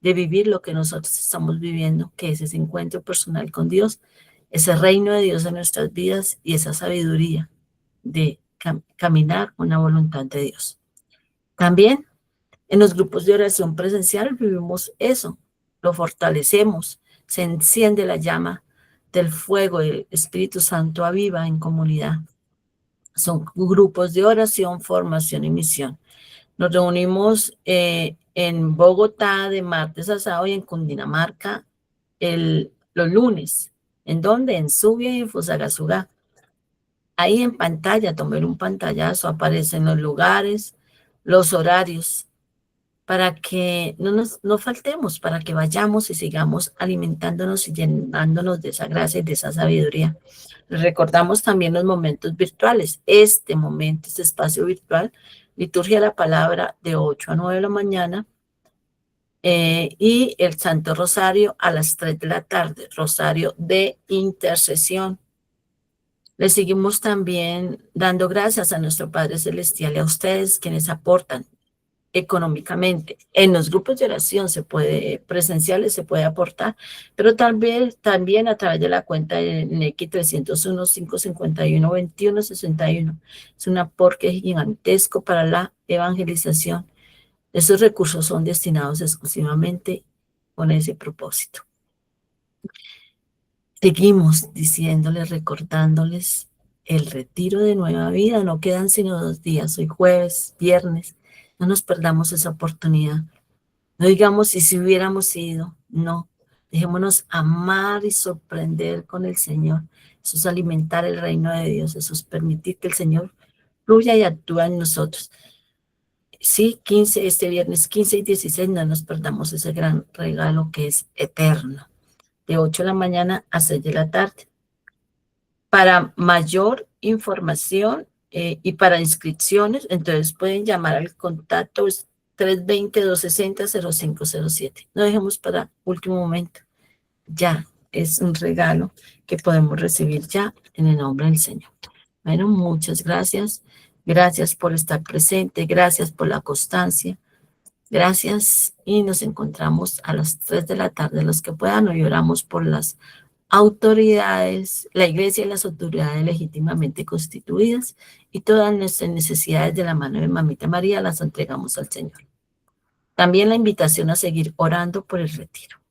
Speaker 2: de vivir lo que nosotros estamos viviendo, que es ese encuentro personal con Dios, ese reino de Dios en nuestras vidas y esa sabiduría de caminar con la voluntad de Dios. También en los grupos de oración presencial vivimos eso, lo fortalecemos, se enciende la llama del fuego, el Espíritu Santo aviva en comunidad. Son grupos de oración, formación y misión. Nos reunimos en Bogotá de martes a sábado y en Cundinamarca los lunes. ¿En dónde? En Subia y en Fusagasugá. Ahí en pantalla, tomar un pantallazo, aparecen los lugares, los horarios, para que no faltemos, para que vayamos y sigamos alimentándonos y llenándonos de esa gracia y de esa sabiduría. Recordamos también los momentos virtuales. Este momento, este espacio virtual, liturgia de la palabra de 8 a 9 de la mañana y el Santo Rosario a las 3 de la tarde, Rosario de intercesión. Le seguimos también dando gracias a nuestro Padre Celestial y a ustedes quienes aportan económicamente. En los grupos de oración presenciales se puede aportar, pero también a través de la cuenta de NECI 301-551-2161. Es un aporte gigantesco para la evangelización. Esos recursos son destinados exclusivamente con ese propósito. Seguimos diciéndoles, recordándoles el retiro de Nueva Vida. No quedan sino 2 días, hoy jueves, viernes. No nos perdamos esa oportunidad. No digamos, ¿y si hubiéramos ido? No. Dejémonos amar y sorprender con el Señor. Eso es alimentar el reino de Dios. Eso es permitir que el Señor fluya y actúe en nosotros. Sí, este viernes 15 y 16, no nos perdamos ese gran regalo que es eterno, de 8 de la mañana a 6 de la tarde. Para mayor información y para inscripciones, entonces pueden llamar al contacto 320-260-0507. No dejemos para último momento. Ya es un regalo que podemos recibir ya en el nombre del Señor. Bueno, muchas gracias. Gracias por estar presente. Gracias por la constancia. Gracias. Y nos encontramos a las 3 de la tarde. Los que puedan, hoy oramos por las autoridades, la iglesia y las autoridades legítimamente constituidas, y todas nuestras necesidades de la mano de Mamita María las entregamos al Señor. También la invitación a seguir orando por el retiro.